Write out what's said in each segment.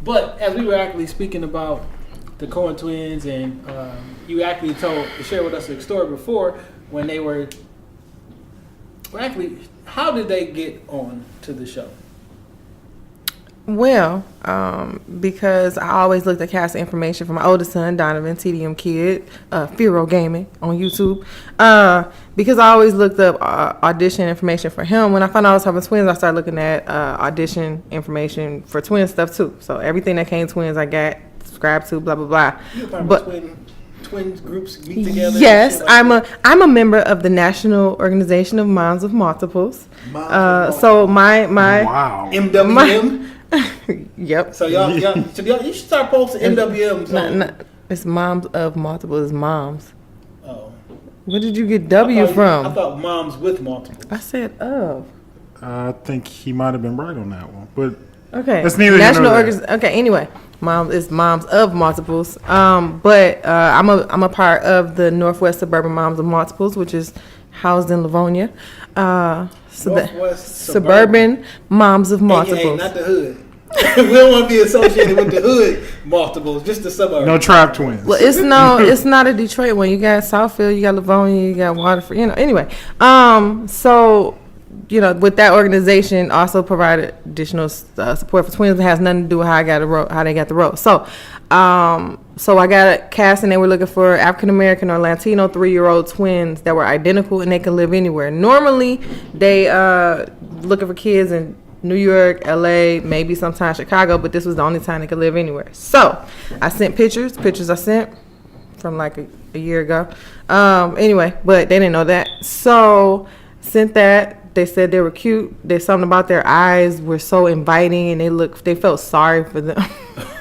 But as we were actually speaking about the Coen twins, and you actually shared with us a story before when they were. Well, actually, how did they get on to the show? Well, because I always looked at cast information for my oldest son, Donovan, TDM Kid, Firo Gaming on YouTube. Because I always looked up audition information for him. When I found out I was having twins, I started looking at audition information for twin stuff too. So everything that came twins, I got subscribed to, blah, blah, blah. But twin groups meet together? Yes, I'm a member of the National Organization of Moms of Multiples. So my wow. MWM? Yep. So y'all, you should start posting MWMs. It's Moms of Multiples. It's moms. Oh. Where did you get W from? I thought moms with multiples. I said of. I think he might have been right on that one, but okay. That's neither National Organization. Okay. Anyway, Moms of Multiples. But I'm a part of the Northwest Suburban Moms of Multiples, which is housed in Livonia. Suburban Moms of Multiples. Hey, not the hood. We don't want to be associated with the hood multiples, just the suburb. No trap twins. Well, it's not a Detroit one. You got Southfield, you got Livonia, you got Waterford. Anyway. So with that organization, also provided additional support for twins. It has nothing to do with how they got the role. So I got a cast, and they were looking for African American or Latino 3-year-old twins that were identical and they could live anywhere. Normally, they looking for kids in New York, LA, maybe sometimes Chicago, but this was the only time they could live anywhere. So I sent pictures I sent from like a year ago. Anyway, but they didn't know that. So sent that. They said they were cute. There's something about their eyes were so inviting, and they felt sorry for them.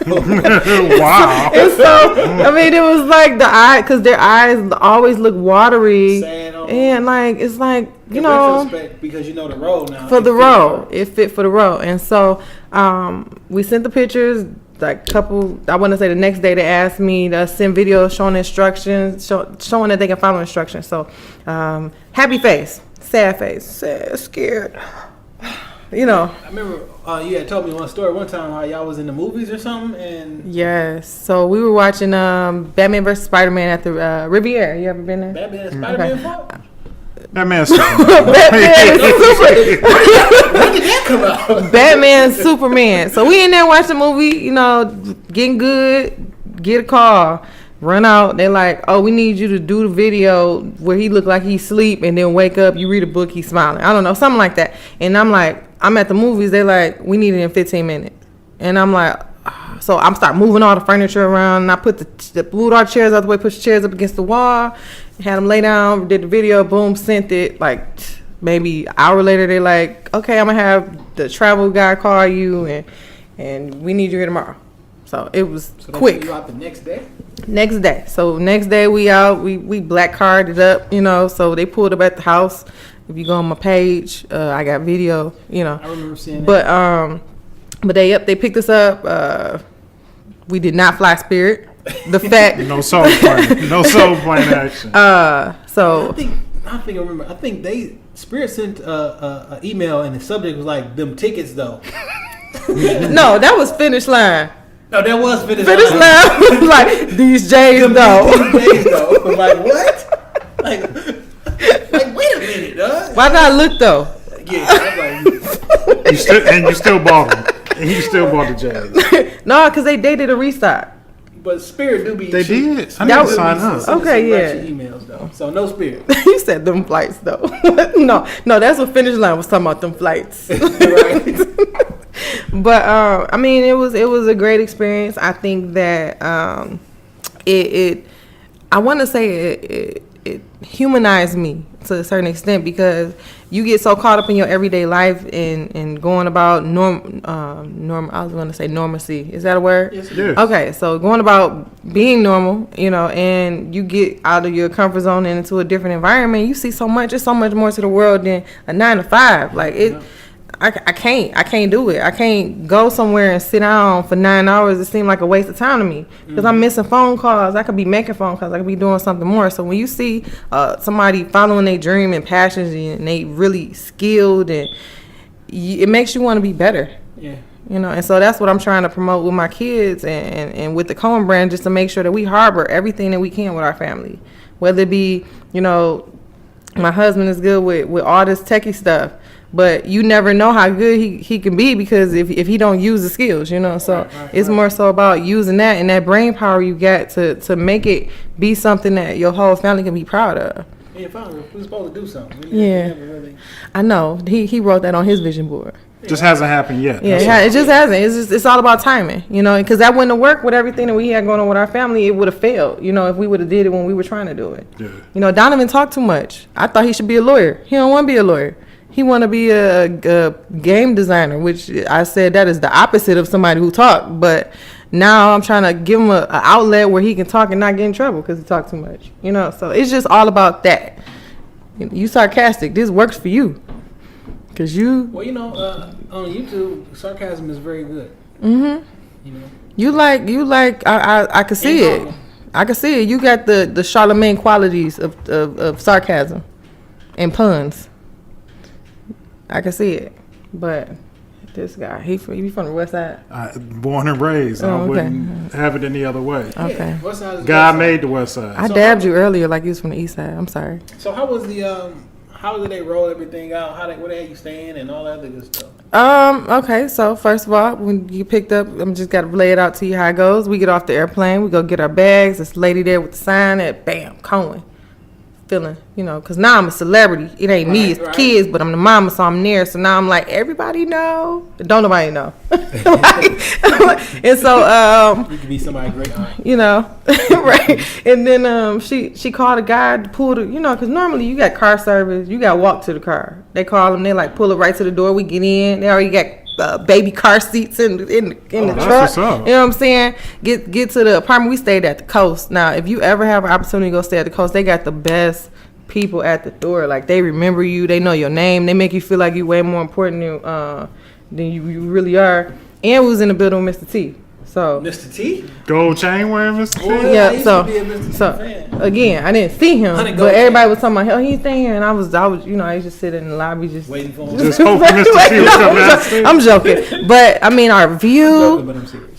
Wow. And so, it was like the eye, because their eyes always look watery. And it's like, because you know the role now. For the role. It fit for the role. And so, we sent the pictures. Like I want to say the next day, they asked me to send videos showing instructions, showing that they can follow instructions. So, happy face. Sad face, sad, scared. I remember you had told me one story one time how y'all was in the movies or something, and yes. So we were watching Batman vs Spider-Man at the Riviera. You ever been there? Batman and Spider-Man. Okay. Batman. When did that come out? Batman, Superman. So we in there watching the movie. Getting good. Get a call. Run out. They're like, oh, we need you to do the video where he look like he sleep and then wake up. You read a book, he's smiling. I don't know, something like that. And I'm like, I'm at the movies. They're like, we need it in 15 minutes. And I'm like, so I'm start moving all the furniture around. And I moved all the chairs out the way, pushed the chairs up against the wall, had them lay down, did the video, boom, sent it. Like maybe an hour later, they're like, okay, I'm gonna have the travel guy call you, and we need you here tomorrow. So it was quick. So you out the next day? Next day. So next day we out. We black carded up, So they pulled up at the house. If you go on my page, I got video, I remember seeing that. But they picked us up. We did not fly Spirit. The fact no soul plane action. So I remember. I think Spirit sent a email and the subject was like them tickets though. No, that was Finish Line. No, that was Finish Line. Was like these J's though. Like what? Like wait a minute, dog. Why not look though? Yeah, I'm like, you still bought them. And you still bought the J's. No, because they did a restock. But Spirit do be. They cheap. did. I didn't sign up. Okay, yeah. Emails though, so no Spirit. You said them flights though. No, that's what Finish Line was talking about. Them flights. Right. But it was a great experience. I think that I want to say it humanized me to a certain extent, because you get so caught up in your everyday life and going about I was going to say normalcy. Is that a word? Yes. Okay, so going about being normal, and you get out of your comfort zone and into a different environment, you see so much. There's so much more to the world than a 9 to 5. Like it. Yeah. I can't do it. I can't go somewhere and sit down for 9 hours. It seemed like a waste of time to me, because I'm missing phone calls. I could be making phone calls. I could be doing something more. So when you see somebody following their dream and passions, and they really skilled, and it makes you want to be better. Yeah. you know. And so that's what I'm trying to promote with my kids and with the Cohen brand, just to make sure that we harbor everything that we can with our family, whether it be, you know, my husband is good with all this techie stuff, but you never know how good he can be because if he don't use the skills, you know. So it's more so about using that and that brain power you got to make it be something that your whole family can be proud of. Yeah, finally, we're supposed to do something. Yeah. I know. He wrote that on his vision board. Just hasn't happened yet. Yeah, it just hasn't. It's all about timing, you know, because that wouldn't have worked with everything that we had going on with our family. It would have failed, you know, if we would have did it when we were trying to do it. Yeah. You know, Donovan talked too much. I thought he should be a lawyer. He don't want to be a lawyer. He want to be a game designer, which I said that is the opposite of somebody who talk. But now I'm trying to give him an outlet where he can talk and not get in trouble because he talk too much, you know. So it's just all about that. You sarcastic. This works for you. Cause you. Well, you know, on YouTube, sarcasm is very good. Mhm. You know. You like. I can see it. I can see it. You got the Charlemagne qualities of sarcasm and puns. I can see it, but this guy, he from the West Side. Born and raised. Oh, I okay. wouldn't have it any other way. Okay. West Side is God West made Side. the West Side. I So dabbed you earlier like you was from the East Side. I'm sorry. So how was the how did they roll everything out? Where they had you staying and all that other good stuff? Okay, so first of all, when you picked up, I'm just gotta lay it out to you how it goes. We get off the airplane, we go get our bags. This lady there with the sign at bam, Cohen. Feeling, you know, because now I'm a celebrity. It ain't me, it's the kids, but I'm the mama, so I'm there. So now I'm like, everybody know. Don't nobody know. And so, You could be somebody great aunt. you know, right. And then she called a guy to pull the, you know, because normally you got car service, you got to walk to the car. They call them, they like pull it right to the door. We get in. They already got baby car seats in the truck. What's up. You know what I'm saying? Get to the apartment. We stayed at the coast. Now, if you ever have an opportunity to go stay at the coast, they got the best people at the door. Like, they remember you. They know your name. They make you feel like you way more important than you really are. And we was in the building with Mr. T. So Mr. T? Gold chain wearing Mr. T? Boy, I yeah, used so to be a Mr. T so fan. again, I didn't see him, Honey, but go everybody was talking about, hell, he's staying here, and I was, you know, I used to sit in the lobby just Waiting for him. Just hoping Mr. T was coming out. I'm joking, but I mean, our view, But I'm serious.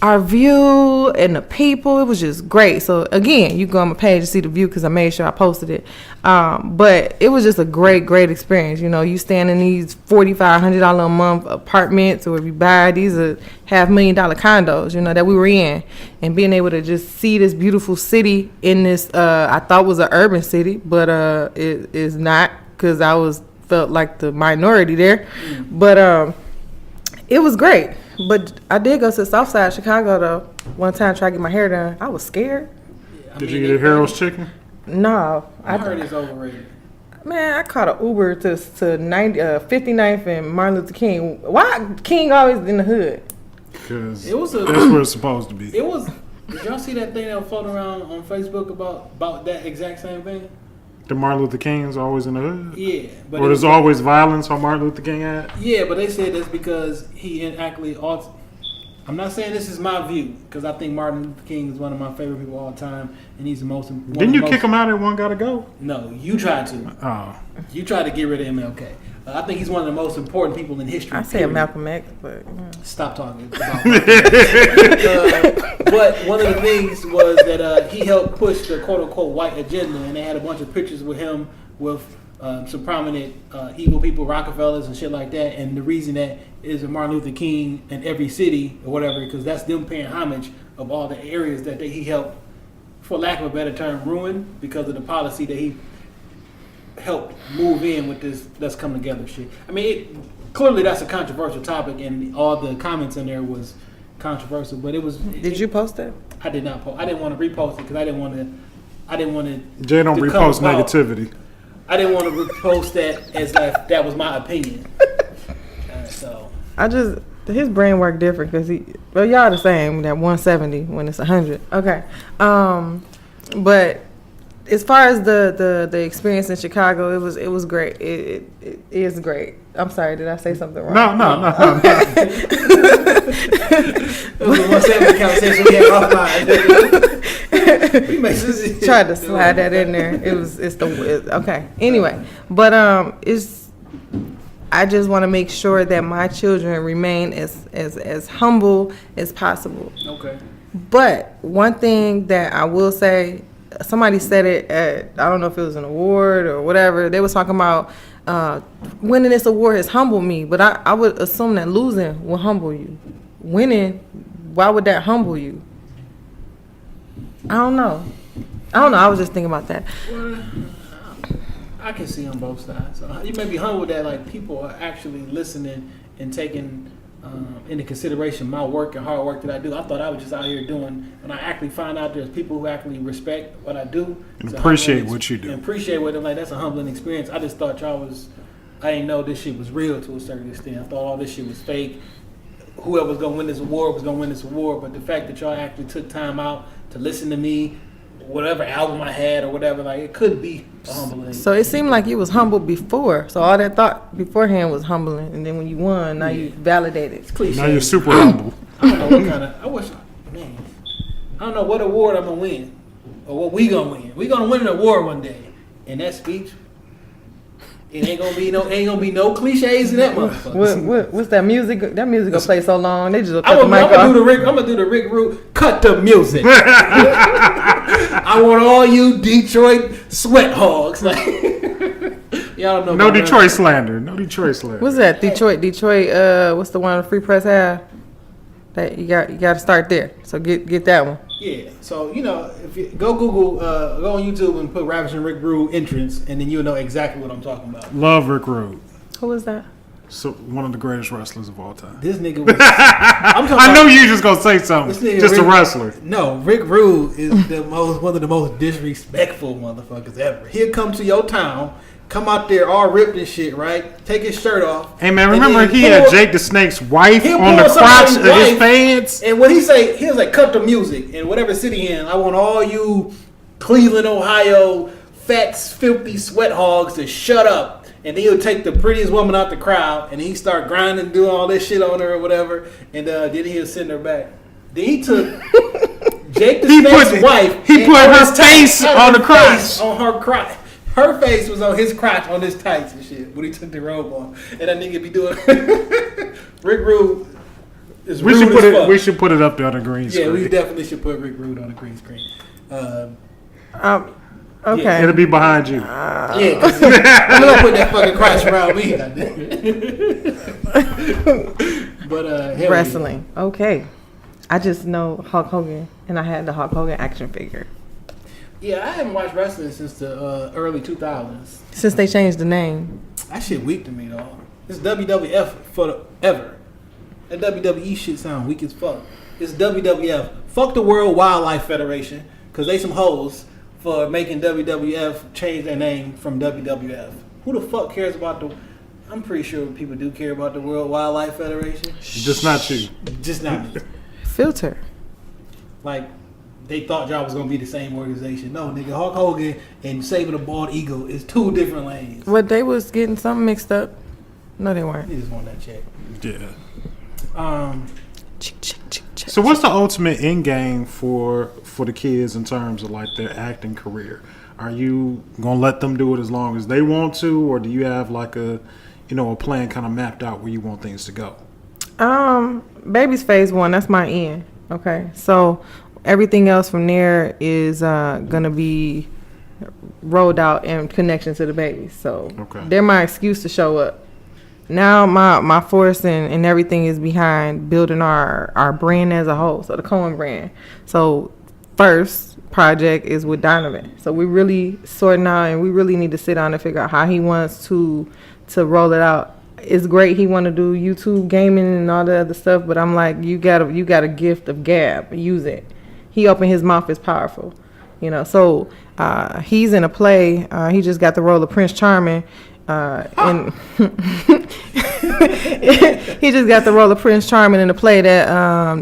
and the people, it was just great. So again, you go on my page to see the view because I made sure I posted it. But it was just a great experience. You know, you stand in these $4,500 a month apartments, or if you buy, these are $500,000 condos, you know, that we were in, and being able to just see this beautiful city in this, I thought was an urban city, but it is not, because felt like the minority there. But it was great. But I did go to the south side of Chicago though one time, try to get my hair done. I was scared. Did you get a Harold's chicken? No, I heard it's overrated. Man, I caught an Uber to 59th and Martin Luther King. Why King always in the hood? Because It was that's where it's supposed to be. It was. Did y'all see that thing that was floating around on Facebook about that exact same thing? The Martin Luther King's always in the hood? Yeah, but Or there's always violence on Martin Luther King at? yeah, but they said that's because he actually. I'm not saying this is my view, because I think Martin Luther King is one of my favorite people of all time, and he's the most. Didn't you kick him out and one gotta go? No, you tried to. Oh. You tried to get rid of MLK. I think he's one of the most important people in history. I said period. Malcolm X, but Stop talking about but one of the things was that he helped push the quote-unquote white agenda, and they had a bunch of pictures with him with some prominent evil people, Rockefellers and shit like that. And the reason that is a Martin Luther King in every city or whatever, because that's them paying homage of all the areas that he helped, for lack of a better term, ruin because of the policy that he helped move in with this Let's Come Together shit. I mean, clearly that's a controversial topic, and all the comments in there was controversial. But it was. did you post it? I did not post. I didn't want to repost it because I didn't want to. Jay don't repost negativity. I didn't want to repost that as like that was my opinion. So his brain work different because y'all the same, that 170 when it's 100. Okay, but as far as the experience in Chicago, it was great. It is great. I'm sorry, did I say something wrong? No. It was a 170 conversation we had offline. We made this. Tried to slide that in there. Okay. Anyway, but I just want to make sure that my children remain as humble as possible. Okay. But one thing that I will say, somebody said it at, I don't know if it was an award or whatever, they was talking about winning this award has humbled me, but I would assume that losing will humble you. Winning, why would that humble you? I don't know. I was just thinking about that. Well, I can see on both sides. So you may be humbled that like people are actually listening and taking into consideration my work and hard work that I do. I thought I was just out here doing, and I actually find out there's people who actually respect what I do and appreciate what you do. And appreciate what I'm like. That's a humbling experience. I just thought I didn't know this shit was real to a certain extent. I thought all this shit was fake. Whoever was gonna win this award was gonna win this award, but the fact that y'all actually took time out to listen to me, whatever album I had or whatever, like it could be a humbling. So it seemed like you was humble before. So all that thought beforehand was humbling, and then when you won, now you validated. It's cliche. Now you're super humble. I don't know what kind of. I don't know what award I'm gonna win or what we gonna win. We gonna win an award one day, and that speech. It ain't gonna be no cliches in that motherfucker. What's that music? That music gonna play so long. They just cut I'm the mic off. gonna do the Rick Root. Cut the music. I want all you Detroit sweat hogs. Like y'all don't know. No Detroit slander. No Detroit slander. What's that? Detroit. What's the one Free Press have? That you got to start there. So get that one. Yeah. So if you go Google, go on YouTube and put Ravishing Rick Rude entrance, and then you'll know exactly what I'm talking about. Love Rick Rude. Who is that? So one of the greatest wrestlers of all time. This nigga was. I know you just gonna say something. Just a wrestler. No, Rick Rude is one of the most disrespectful motherfuckers ever. He'll come to your town, come out there all ripped and shit, right? Take his shirt off. Hey man, remember he had Jake the Snake's wife on the crotch of his pants? And when he was like, cut the music in whatever city he in. I want all you Cleveland, Ohio, fat, filthy sweat hogs to shut up. And then he'll take the prettiest woman out the crowd, and he start grinding, doing all this shit on her or whatever, and then he'll send her back. Then he took Jake the Snake's wife. He put her face on the crotch. On her crotch. Her face was on his crotch on his tights and shit when he took the robe off. And that nigga be doing Rick Rude is rude as fuck. We should put it up there on the green screen. Yeah, we definitely should put Rick Rude on the green screen. Okay. Yeah, it'll be behind you. Yeah, because I'm going to put that fucking crotch around me. But wrestling. Yeah. Okay. I just know Hulk Hogan, and I had the Hulk Hogan action figure. Yeah, I haven't watched wrestling since the early 2000s. Since they changed the name. That shit weak to me, though. It's WWF forever. That WWE shit sound weak as fuck. It's WWF. Fuck the World Wildlife Federation, because they some hoes for making WWF change their name from WWF. Who the fuck cares about I'm pretty sure people do care about the World Wildlife Federation. Just not you. Just not me. Filter. Like, they thought y'all was going to be the same organization. No, nigga, Hulk Hogan and Saving the Bald Eagle is two different lanes. But they was getting something mixed up. No, they weren't. They just want that check. Yeah. So what's the ultimate end game for the kids in terms of like their acting career? Are you gonna let them do it as long as they want to, or do you have like a plan kind of mapped out where you want things to go? Baby's phase 1. That's my end. Okay, so everything else from there is gonna be rolled out in connection to the baby. So they're my excuse to show up. Now my force and everything is behind building our brand as a whole, so the Cohen brand. So first project is with Donovan. So we really sorting out, and we really need to sit down and figure out how he wants to roll it out. It's great he want to do YouTube gaming and all the other stuff, but I'm like, you got a gift of gab, use it. He opened his mouth is powerful, So he's in a play. He just got the role of Prince Charming. And he just got the role of Prince Charming in a play that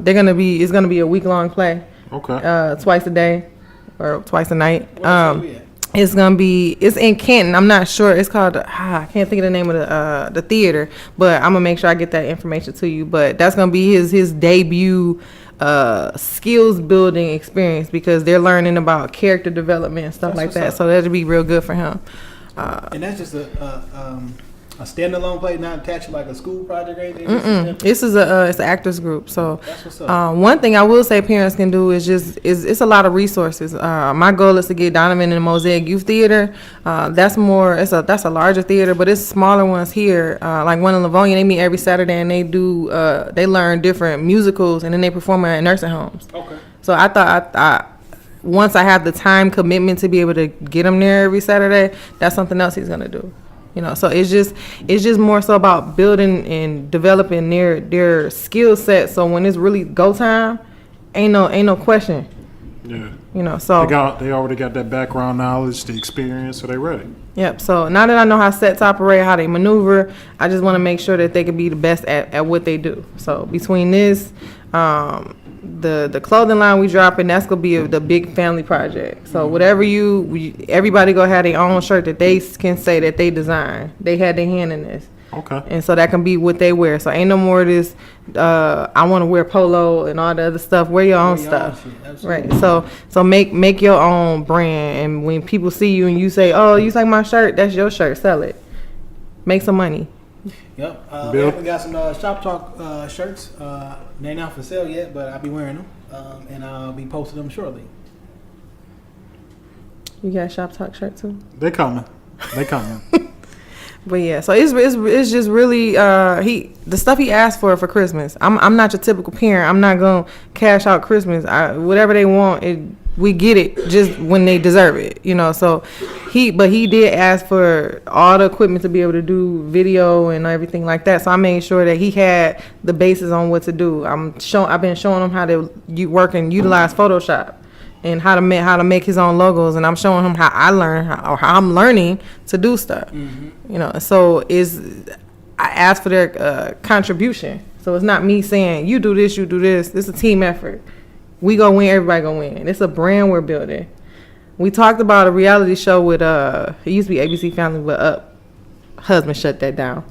it's gonna be a week-long play. Okay. Twice a day or twice a night. It's in Canton. I'm not sure. It's called I can't think of the name of the theater, but I'm gonna make sure I get that information to you. But that's gonna be his debut skills building experience, because they're learning about character development and stuff like that. So that'll be real good for him. And that's just A standalone play, not attached to like a school project or anything? This is it's an actors group. So That's what's up. one thing I will say parents can do is it's a lot of resources. My goal is to get Donovan in the Mosaic Youth Theater. That's a larger theater, but it's smaller ones here. Like one in Livonia, they meet every Saturday and they learn different musicals and then they perform at nursing homes. Okay. So I thought once I have the time commitment to be able to get him there every Saturday, that's something else he's gonna do. So it's just more so about building and developing their skill set. So when it's really go time, ain't no question. Yeah. So they already got that background knowledge, the experience, so they ready. Yep. So now that I know how sets operate, how they maneuver, I just want to make sure that they can be the best at what they do. So between this, the clothing line we dropping, that's gonna be the big family project. So whatever everybody gonna have their own shirt that they can say that they designed. They had their hand in this. Okay. And so that can be what they wear. So ain't no more of this. I want to wear polo and all the other stuff. Wear your own stuff, right? So make your own brand. And when people see you and you say, "Oh, you like my shirt? That's your shirt. Sell it. Make some money." Yep. We haven't got some Shoptalk shirts. They're not for sale yet, but I'll be wearing them, and I'll be posting them shortly. You got a Shoptalk shirt too? They coming. But yeah, so it's just really the stuff he asked for Christmas. I'm not your typical parent. I'm not gonna cash out Christmas. Whatever they want, we get it just when they deserve it. So he did ask for all the equipment to be able to do video and everything like that. So I made sure that he had the basis on what to do. I've been showing him how to work and utilize Photoshop. And how to make his own logos, and I'm showing him how I learn, how I'm learning to do stuff. Mm-hmm. So I asked for their contribution. So it's not me saying you do this, you do this. This is a team effort. We go win, everybody go win. It's a brand we're building. We talked about a reality show with it used to be ABC Family, but husband shut that down.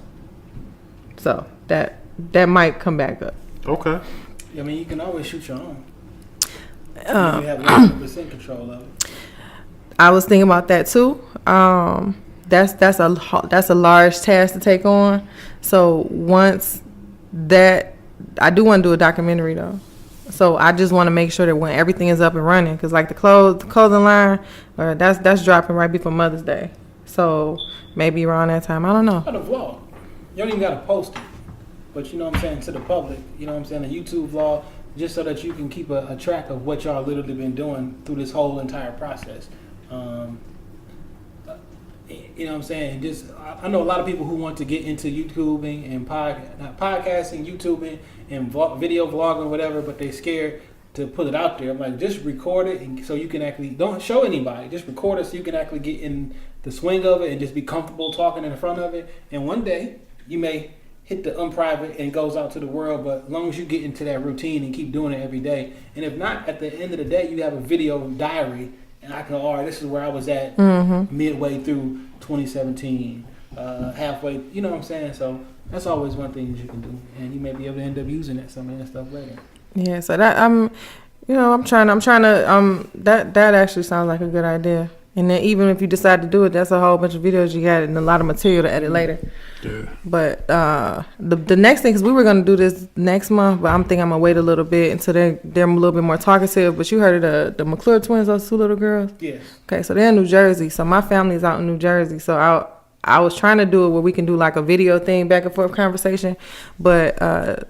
So that might come back up. Okay. I mean, you can always shoot your own. You have 100% control of it. I was thinking about that too. That's a large task to take on. So once that, I do want to do a documentary though. So I just want to make sure that when everything is up and running, because like the clothing line, that's dropping right before Mother's Day. So maybe around that time, I don't know. Got a vlog. You don't even got to post it, but you know what I'm saying, to the public. You know what I'm saying, a YouTube vlog. Just so that you can keep a track of what y'all literally been doing through this whole entire process. You know what I'm saying? Just I know a lot of people who want to get into YouTubing and podcasting, YouTubing, and video vlogging, whatever, but they scared to put it out there. I'm like, just record it, and so you can actually don't show anybody. Just record it so you can actually get in the swing of it and just be comfortable talking in front of it. And one day you may hit the unprivate and goes out to the world, but as long as you get into that routine and keep doing it every day, and if not, at the end of the day, you have a video diary, and I can, all right, this is where I was at midway through 2017, halfway, you know what I'm saying? So that's always one thing that you can do, and you may be able to end up using that some of that stuff later. Yeah, so that I'm trying to that actually sounds like a good idea. And then even if you decide to do it, that's a whole bunch of videos you got and a lot of material to edit later. Yeah. But the next thing, because we were going to do this next month, but I'm thinking I'm going to wait a little bit until they're a little bit more talkative. But you heard of the McClure twins, those two little girls? Yes. Okay, so they're in New Jersey. So my family's out in New Jersey. So I was trying to do it where we can do like a video thing, back and forth conversation. But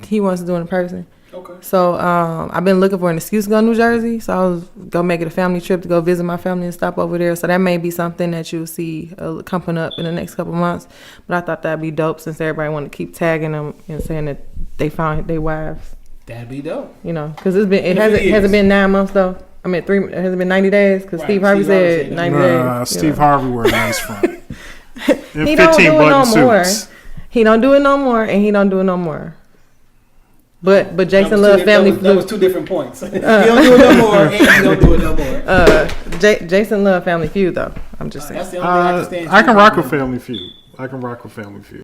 he wants to do it in person. Okay. So I've been looking for an excuse to go to New Jersey. So I was going to make it a family trip to go visit my family and stop over there. So that may be something that you'll see coming up in the next couple months. But I thought that'd be dope since everybody want to keep tagging them and saying that they found their wives. That'd be dope. Because it hasn't been 9 months though. I mean, it hasn't been 90 days because Right. Steve Harvey said 90 days. Steve Harvey wear a nice front. He don't do it no more. He don't do it no more, and he don't do it no more. But Jason love family. That was 2 different points. He don't do it no more, and he don't do it no more. Jason love Family Feud though. I'm just saying. That's the only thing I can stand. I can rock with Family Feud.